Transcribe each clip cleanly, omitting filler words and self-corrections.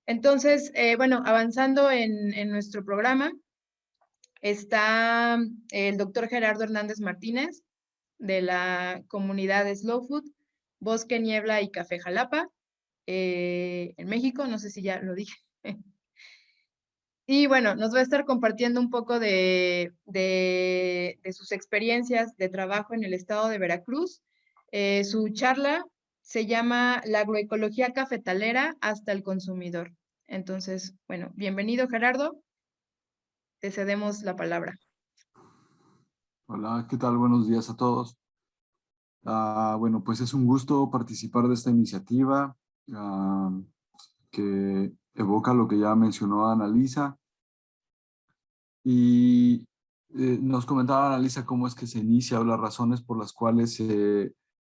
Entonces, bueno, avanzando en nuestro programa, está el doctor Gerardo Hernández Martínez, de la comunidad Slow Food, Bosque, Niebla y Café Jalapa, en México, no sé si ya lo dije. Y bueno, nos va a estar compartiendo un poco de sus experiencias de trabajo en el estado de Veracruz. Su charla se llama La agroecología cafetalera hasta el consumidor. Entonces, bueno, bienvenido Gerardo, te cedemos la palabra. Hola, ¿qué tal? Buenos días a todos. Bueno, pues es un gusto participar de esta iniciativa que evoca lo que ya mencionó Annalisa. Y nos comentaba Annalisa cómo es que se inicia o las razones por las cuales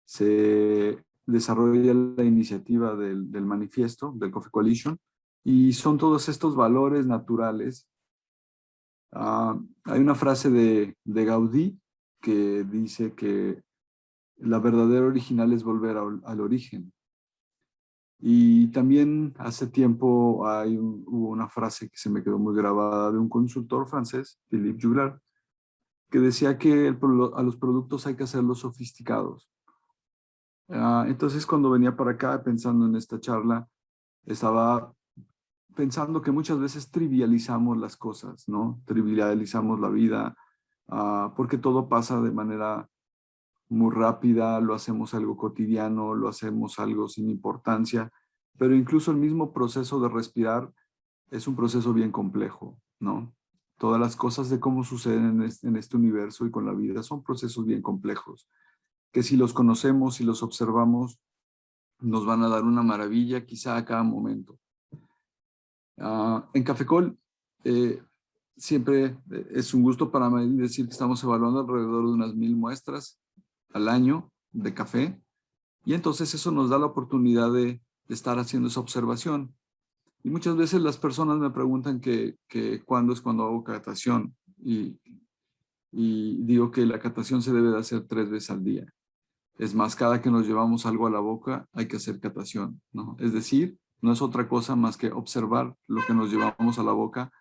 se desarrolla la iniciativa del manifiesto, del Coffee Coalition. Y son todos estos valores naturales. Hay una frase de Gaudí que dice que la verdadera original es volver al origen. Y también hace tiempo hubo una frase que se me quedó muy grabada de un consultor francés, Philippe Joubert, que decía que a los productos hay que hacerlos sofisticados. Entonces, cuando venía para acá pensando en esta charla, estaba pensando que muchas veces trivializamos las cosas, ¿no? Trivializamos la vida, porque todo pasa de manera muy rápida, lo hacemos algo cotidiano, lo hacemos algo sin importancia, pero incluso el mismo proceso de respirar es un proceso bien complejo, ¿no? Todas las cosas de cómo suceden en este universo y con la vida son procesos bien complejos, que si los conocemos y los observamos, nos van a dar una maravilla quizá a cada momento. En Cafecol, siempre es un gusto para mí decir que estamos evaluando alrededor de unas 1000 muestras al año de café, y entonces eso nos da la oportunidad de estar haciendo esa observación. Y muchas veces las personas me preguntan que cuándo es cuando hago catación, y digo que la catación se debe de hacer 3 veces al día. Es más, cada que nos llevamos algo a la boca hay que hacer catación, ¿no? Es decir, no es otra cosa más que observar lo que nos llevamos a la boca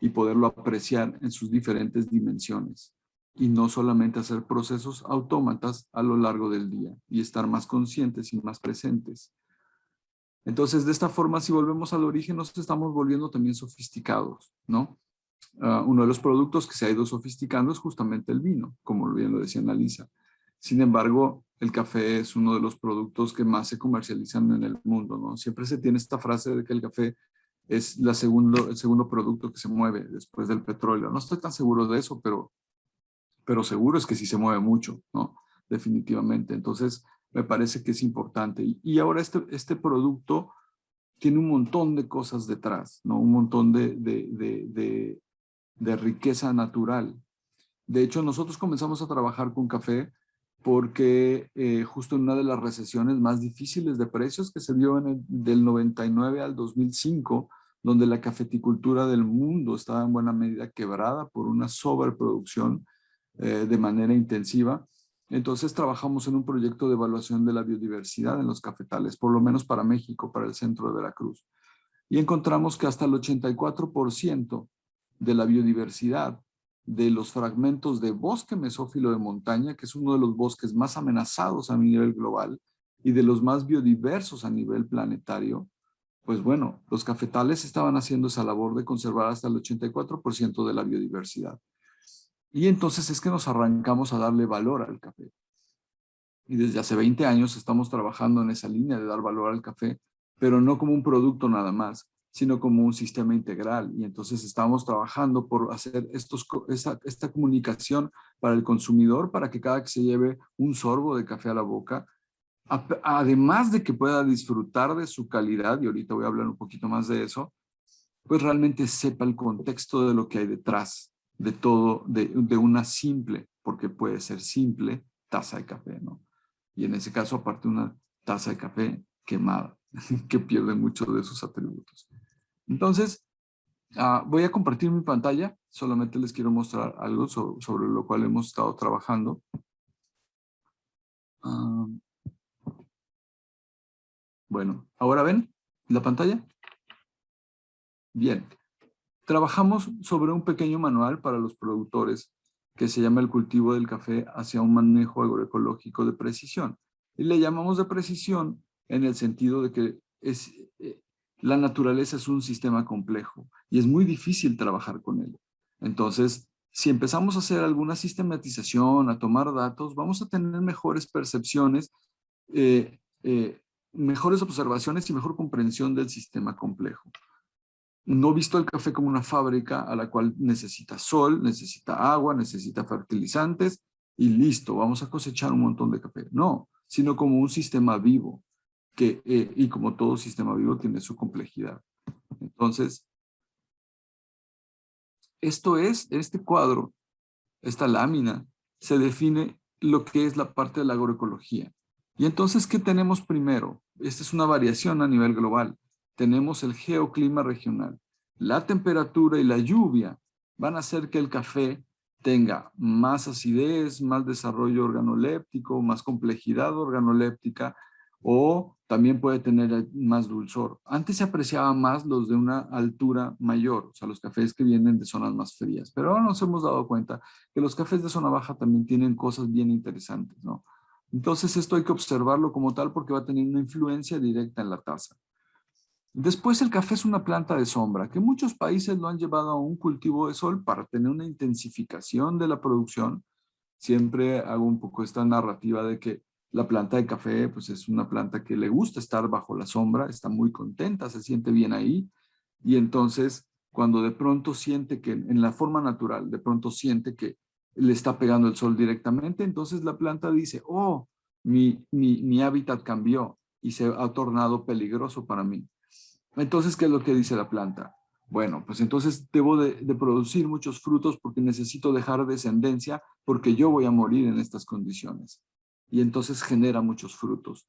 y poderlo apreciar en sus diferentes dimensiones. Y no solamente hacer procesos autómatas a lo largo del día y estar más conscientes y más presentes. Entonces, de esta forma, si volvemos al origen, nos estamos volviendo también sofisticados, ¿no? Uno de los productos que se ha ido sofisticando es justamente el vino, como bien lo decía Annalisa. Sin embargo, el café es uno de los productos que más se comercializan en el mundo, ¿no? Siempre se tiene esta frase de que el café es el segundo producto que se mueve después del petróleo. No estoy tan seguro de eso, pero seguro es que sí se mueve mucho, ¿no? Definitivamente. Entonces, me parece que es importante. Y ahora este producto tiene un montón de cosas detrás, ¿no? Un montón de riqueza natural. De hecho, nosotros comenzamos a trabajar con café porque justo en una de las recesiones más difíciles de precios que se dio del 99 al 2005, donde la cafeticultura del mundo estaba en buena medida quebrada por una sobreproducción de manera intensiva. Entonces trabajamos en un proyecto de evaluación de la biodiversidad en los cafetales, por lo menos para México, para el centro de Veracruz. Y encontramos que hasta el 84% de la biodiversidad de los fragmentos de bosque mesófilo de montaña, que es uno de los bosques más amenazados a nivel global y de los más biodiversos a nivel planetario, pues bueno, los cafetales estaban haciendo esa labor de conservar hasta el 84% de la biodiversidad. Y entonces es que nos arrancamos a darle valor al café. Y desde hace 20 años estamos trabajando en esa línea de dar valor al café, pero no como un producto nada más, sino como un sistema integral. Y entonces estamos trabajando por hacer esta comunicación para el consumidor, para que cada que se lleve un sorbo de café a la boca, además de que pueda disfrutar de su calidad, y ahorita voy a hablar un poquito más de eso, pues realmente sepa el contexto de lo que hay detrás de todo, de una simple, porque puede ser simple, taza de café, ¿no? Y en ese caso, aparte, una taza de café quemada, que pierde mucho de sus atributos. Entonces, voy a compartir mi pantalla. Solamente les quiero mostrar algo sobre lo cual hemos estado trabajando. Ah, bueno, ¿ahora ven la pantalla? Bien, trabajamos sobre un pequeño manual para los productores que se llama El cultivo del café hacia un manejo agroecológico de precisión. Y le llamamos de precisión en el sentido de que la naturaleza es un sistema complejo y es muy difícil trabajar con él. Entonces, si empezamos a hacer alguna sistematización, a tomar datos, vamos a tener mejores percepciones, eh, eh, mejores observaciones y mejor comprensión del sistema complejo. No visto el café como una fábrica a la cual necesita sol, necesita agua, necesita fertilizantes y listo, vamos a cosechar un montón de café. No, sino como un sistema vivo y como todo sistema vivo tiene su complejidad. Entonces, este cuadro, esta lámina, se define lo que es la parte de la agroecología. Y entonces, ¿qué tenemos primero? Esta es una variación a nivel global. Tenemos el geoclima regional. La temperatura y la lluvia van a hacer que el café tenga más acidez, más desarrollo organoléptico, más complejidad organoléptica, o también puede tener más dulzor. Antes se apreciaba más los de una altura mayor, o sea, los cafés que vienen de zonas más frías, pero ahora nos hemos dado cuenta que los cafés de zona baja también tienen cosas bien interesantes, ¿no? Entonces esto hay que observarlo como tal porque va a tener una influencia directa en la taza. Después el café es una planta de sombra, que muchos países lo han llevado a un cultivo de sol para tener una intensificación de la producción. Siempre hago un poco esta narrativa de que la planta de café pues es una planta que le gusta estar bajo la sombra, está muy contenta, se siente bien ahí, y entonces cuando de pronto siente que en la forma natural, de pronto siente que le está pegando el sol directamente, entonces la planta dice, oh, mi hábitat cambió y se ha tornado peligroso para mí. Entonces, ¿qué es lo que dice la planta? Bueno, pues entonces debo de producir muchos frutos porque necesito dejar descendencia porque yo voy a morir en estas condiciones. Y entonces genera muchos frutos.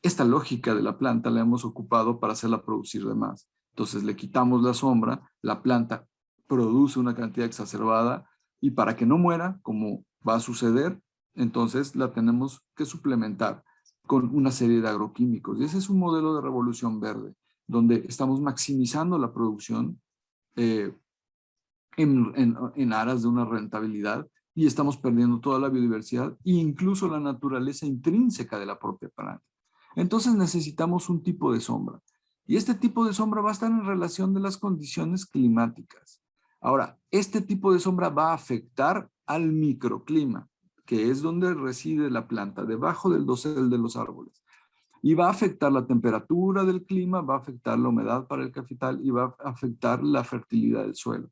Esta lógica de la planta la hemos ocupado para hacerla producir de más. Entonces le quitamos la sombra, la planta produce una cantidad exacerbada y para que no muera, como va a suceder, entonces la tenemos que suplementar con una serie de agroquímicos. Y ese es un modelo de revolución verde, donde estamos maximizando la producción eh, en aras de una rentabilidad y estamos perdiendo toda la biodiversidad e incluso la naturaleza intrínseca de la propia planta. Entonces necesitamos un tipo de sombra. Y este tipo de sombra va a estar en relación de las condiciones climáticas. Ahora, este tipo de sombra va a afectar al microclima, que es donde reside la planta, debajo del dosel de los árboles. Y va a afectar la temperatura del clima, va a afectar la humedad para el cafetal y va a afectar la fertilidad del suelo.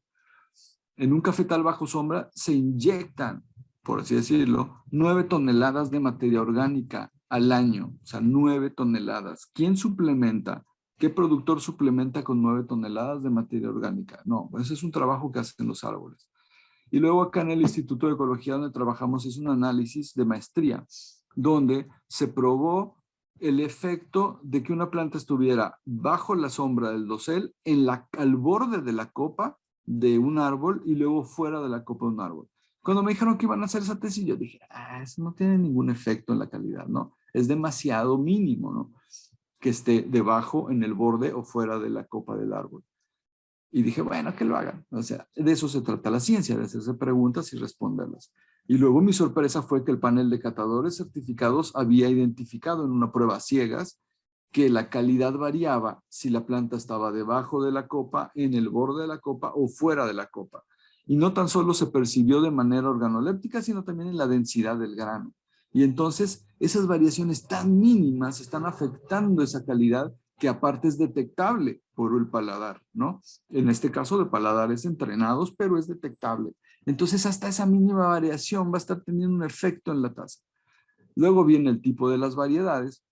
En un cafetal bajo sombra se inyectan, por así decirlo, 9 toneladas de materia orgánica al año. O sea, 9 toneladas. ¿Quién suplementa? ¿Qué productor suplementa con 9 toneladas de materia orgánica? No, ese es un trabajo que hacen los árboles. Y luego acá en el Instituto de Ecología donde trabajamos es un análisis de maestría, donde se probó el efecto de que una planta estuviera bajo la sombra del dosel, al borde de la copa de un árbol y luego fuera de la copa de un árbol. Cuando me dijeron que iban a hacer esa tesis, yo dije, eso no tiene ningún efecto en la calidad, ¿no? Es demasiado mínimo, ¿no? Que esté debajo, en el borde o fuera de la copa del árbol. Y dije, bueno, que lo hagan. O sea, de eso se trata la ciencia, de hacerse preguntas y responderlas. Y luego mi sorpresa fue que el panel de catadores certificados había identificado en una prueba ciegas que la calidad variaba si la planta estaba debajo de la copa, en el borde de la copa o fuera de la copa. Y no tan solo se percibió de manera organoléptica, sino también en la densidad del grano. Y entonces esas variaciones tan mínimas están afectando esa calidad que aparte es detectable por el paladar, ¿no? En este caso de paladares entrenados, pero es detectable. Entonces hasta esa mínima variación va a estar teniendo un efecto en la taza. Luego viene el tipo de las variedades,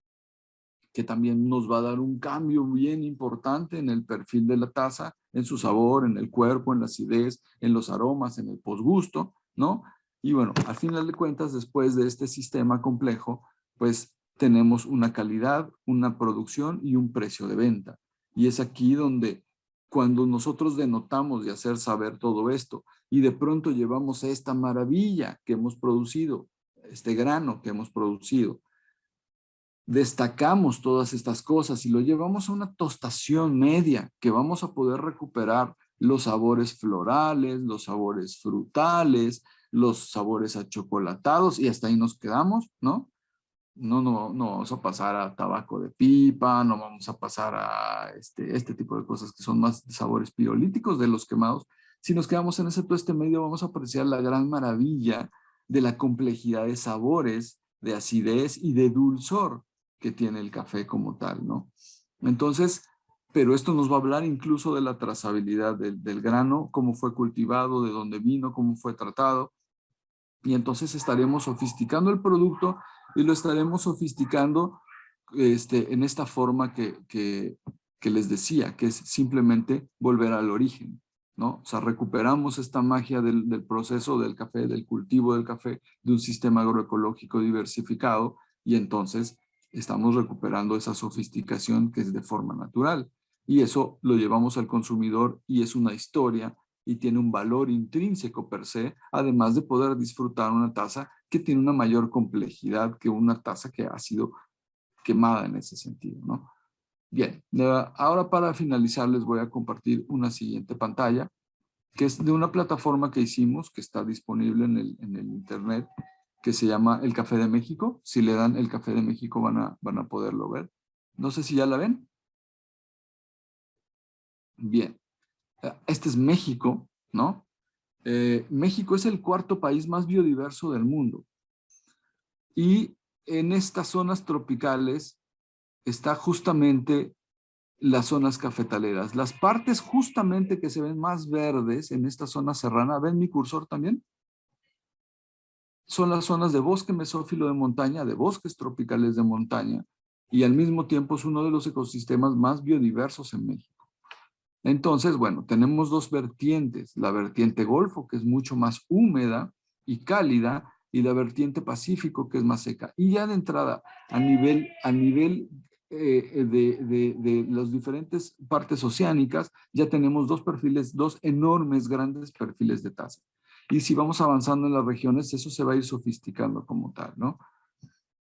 que también nos va a dar un cambio bien importante en el perfil de la taza, en su sabor, en el cuerpo, en la acidez, en los aromas, en el posgusto, ¿no? Y bueno, al final de cuentas, después de este sistema complejo, pues tenemos una calidad, una producción y un precio de venta. Y es aquí donde cuando nosotros denotamos de hacer saber todo esto y de pronto llevamos esta maravilla que hemos producido, este grano que hemos producido, destacamos todas estas cosas y lo llevamos a una tostación media, que vamos a poder recuperar los sabores florales, los sabores frutales, los sabores achocolatados, y hasta ahí nos quedamos, ¿no? No vamos a pasar a tabaco de pipa, no vamos a pasar a este tipo de cosas que son más de sabores pirolíticos de los quemados. Si nos quedamos en ese tueste medio, vamos a apreciar la gran maravilla de la complejidad de sabores, de acidez y de dulzor que tiene el café como tal, ¿no? Entonces, pero esto nos va a hablar incluso de la trazabilidad del grano, cómo fue cultivado, de dónde vino, cómo fue tratado, y entonces estaremos sofisticando el producto y lo estaremos sofisticando en esta forma que les decía, que es simplemente volver al origen, ¿no? O sea, recuperamos esta magia del proceso del café, del cultivo del café, de un sistema agroecológico diversificado, y entonces estamos recuperando esa sofisticación que es de forma natural. Y eso lo llevamos al consumidor y es una historia y tiene un valor intrínseco per se, además de poder disfrutar una taza que tiene una mayor complejidad que una taza que ha sido quemada en ese sentido, ¿no? Bien, ahora para finalizar les voy a compartir una siguiente pantalla, que es de una plataforma que hicimos, que está disponible en el internet, que se llama El Café de México. Si le dan El Café de México van a poderlo ver. No sé si ya la ven. Bien. Este es México, ¿no? México es el cuarto país más biodiverso del mundo. Y en estas zonas tropicales está justamente las zonas cafetaleras. Las partes justamente que se ven más verdes en esta zona serrana, ¿ven mi cursor también? Son las zonas de bosque mesófilo de montaña, de bosques tropicales de montaña, y al mismo tiempo es uno de los ecosistemas más biodiversos en México. Entonces, bueno, tenemos dos vertientes, la vertiente Golfo, que es mucho más húmeda y cálida, y la vertiente Pacífico, que es más seca. Y ya de entrada, a nivel de las diferentes partes oceánicas, ya tenemos dos perfiles, dos enormes, grandes perfiles de taza. Y si vamos avanzando en las regiones, eso se va a ir sofisticando como tal, ¿no?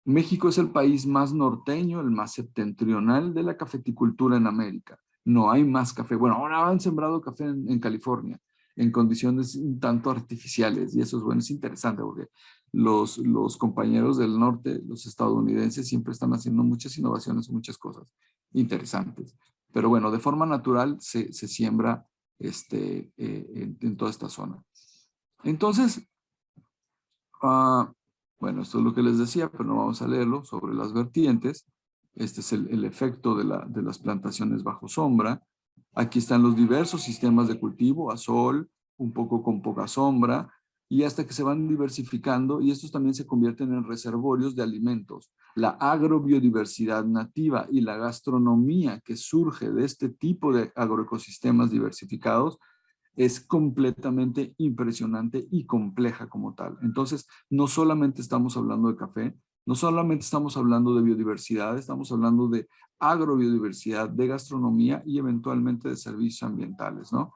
México es el país más norteño, el más septentrional de la cafeticultura en América. No hay más café. Bueno, ahora han sembrado café en California en condiciones un tanto artificiales, y eso es bueno, es interesante porque los compañeros del norte, los estadounidenses, siempre están haciendo muchas innovaciones, muchas cosas interesantes. Pero bueno, de forma natural se siembra en toda esta zona. Entonces, bueno, esto es lo que les decía, pero no vamos a leerlo, sobre las vertientes. Este es el efecto de las plantaciones bajo sombra. Aquí están los diversos sistemas de cultivo, a sol, un poco con poca sombra, y hasta que se van diversificando, y estos también se convierten en reservorios de alimentos. La agrobiodiversidad nativa y la gastronomía que surge de este tipo de agroecosistemas diversificados es completamente impresionante y compleja como tal. Entonces, no solamente estamos hablando de café, no solamente estamos hablando de biodiversidad, estamos hablando de agrobiodiversidad, de gastronomía y eventualmente de servicios ambientales, ¿no?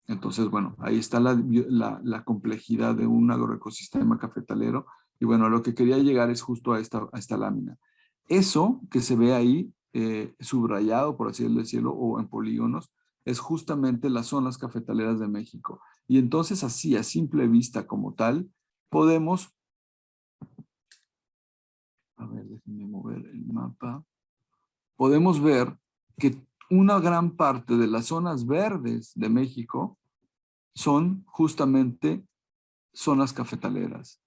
Entonces, bueno, ahí está la complejidad de un agroecosistema cafetalero. Y bueno, lo que quería llegar es justo a esta lámina. Eso que se ve ahí, subrayado, por así decirlo, o en polígonos, es justamente las zonas cafetaleras de México. Y entonces así, a simple vista como tal, podemos, a ver, déjenme mover el mapa, podemos ver que una gran parte de las zonas verdes de México son justamente zonas cafetaleras.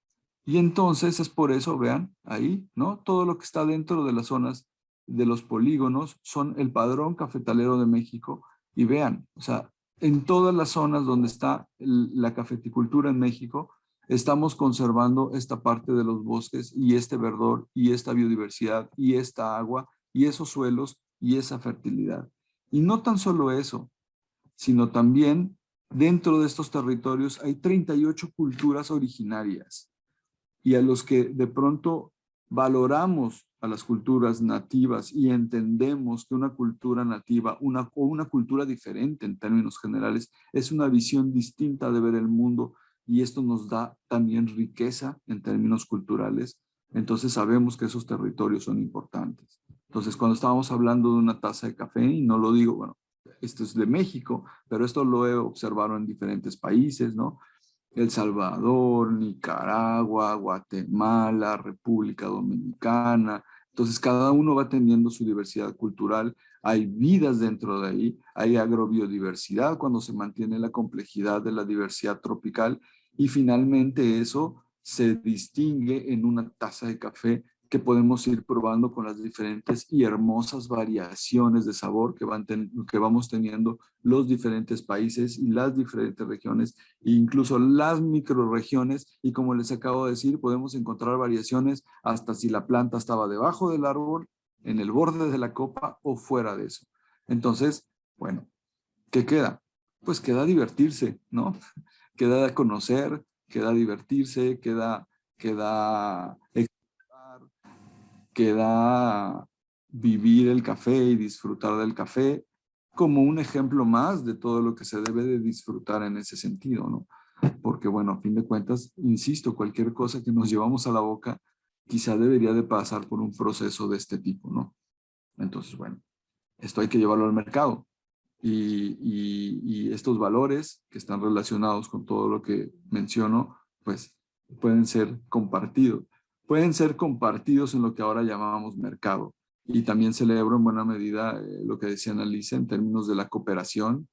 Y entonces es por eso, vean, ahí, ¿no? Todo lo que está dentro de las zonas de los polígonos son el padrón cafetalero de México. Y vean, o sea, en todas las zonas donde está la cafeticultura en México, estamos conservando esta parte de los bosques y este verdor y esta biodiversidad y esta agua y esos suelos y esa fertilidad. Y no tan solo eso, sino también dentro de estos territorios hay 38 culturas originarias, y a los que de pronto valoramos a las culturas nativas y entendemos que una cultura nativa o una cultura diferente en términos generales es una visión distinta de ver el mundo, y esto nos da también riqueza en términos culturales. Entonces sabemos que esos territorios son importantes. Entonces cuando estábamos hablando de una taza de café, y no lo digo, bueno, esto es de México, pero esto lo he observado en diferentes países, ¿no? El Salvador, Nicaragua, Guatemala, República Dominicana. Entonces, cada uno va teniendo su diversidad cultural. Hay vidas dentro de ahí, hay agrobiodiversidad cuando se mantiene la complejidad de la diversidad tropical y finalmente eso se distingue en una taza de café que podemos ir probando con las diferentes y hermosas variaciones de sabor que vamos teniendo los diferentes países y las diferentes regiones e incluso las microrregiones y como les acabo de decir, podemos encontrar variaciones hasta si la planta estaba debajo del árbol, en el borde de la copa o fuera de eso. Entonces, bueno, ¿qué queda? Pues queda divertirse, ¿no? Queda conocer, queda divertirse, queda explorar, queda vivir el café y disfrutar del café como un ejemplo más de todo lo que se debe de disfrutar en ese sentido, ¿no? Porque bueno, a fin de cuentas, insisto, cualquier cosa que nos llevamos a la boca quizá debería de pasar por un proceso de este tipo, ¿no? Entonces, bueno, esto hay que llevarlo al mercado y estos valores que están relacionados con todo lo que menciono, pues pueden ser compartidos. Pueden ser compartidos en lo que ahora llamamos mercado. Y también celebro en buena medida lo que decía Annalisa en términos de la cooperación.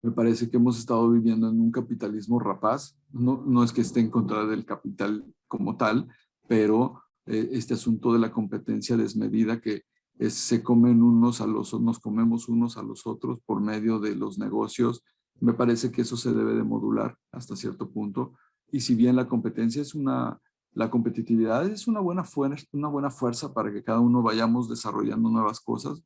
Me parece que hemos estado viviendo en un capitalismo rapaz. No es que esté en contra del capital como tal, pero este asunto de la competencia desmedida que se comen unos a los otros, nos comemos unos a los otros por medio de los negocios, me parece que eso se debe de modular hasta cierto punto. Y si bien la competencia la competitividad es una buena fuerza para que cada uno vayamos desarrollando nuevas cosas,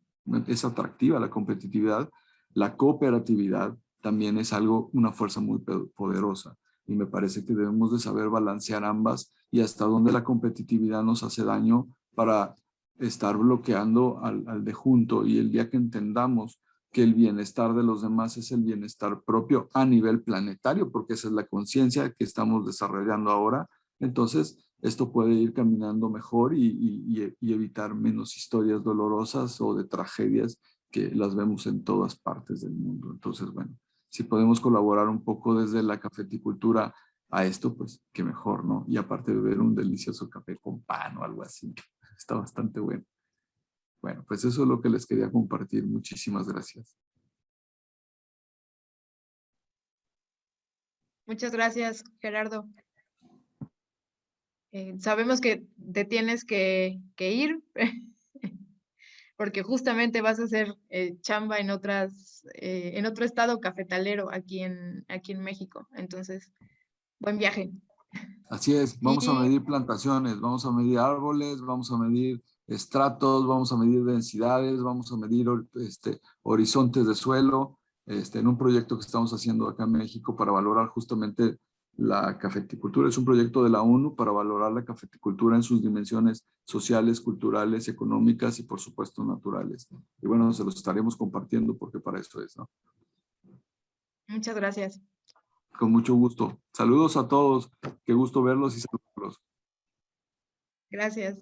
es atractiva la competitividad, la cooperatividad también es una fuerza muy poderosa y me parece que debemos de saber balancear ambas y hasta dónde la competitividad nos hace daño para estar bloqueando al de junto y el día que entendamos que el bienestar de los demás es el bienestar propio a nivel planetario, porque esa es la conciencia que estamos desarrollando ahora, entonces esto puede ir caminando mejor y evitar menos historias dolorosas o de tragedias que las vemos en todas partes del mundo. Entonces, bueno, si podemos colaborar un poco desde la cafeticultura a esto, pues qué mejor, ¿no? Y aparte de beber un delicioso café con pan o algo así, está bastante bueno. Bueno, pues eso es lo que les quería compartir. Muchísimas gracias. Muchas gracias, Gerardo. Sabemos que te tienes que ir porque justamente vas a hacer chamba en en otro estado cafetalero aquí en México. Entonces, buen viaje. Así es, vamos a Y medir plantaciones, vamos a medir árboles, vamos a medir estratos, vamos a medir densidades, vamos a medir horizontes de suelo, en un proyecto que estamos haciendo acá en México para valorar justamente la cafeticultura. Es un proyecto de la ONU para valorar la cafeticultura en sus dimensiones sociales, culturales, económicas y por supuesto naturales. Y bueno, se los estaremos compartiendo porque para eso es, ¿no? muchas gracias. Con mucho gusto. Saludos a todos. Qué gusto verlos y saludarlos. Gracias.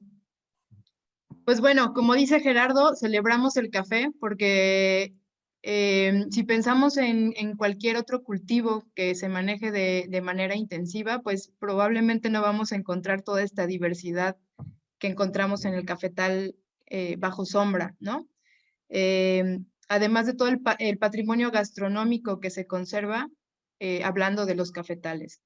Pues bueno, como dice Gerardo, celebramos el café porque si pensamos en cualquier otro cultivo que se maneje de manera intensiva, pues probablemente no vamos a encontrar toda esta diversidad que encontramos en el cafetal bajo sombra, ¿no? Además de todo el patrimonio gastronómico que se conserva, hablando de los cafetales.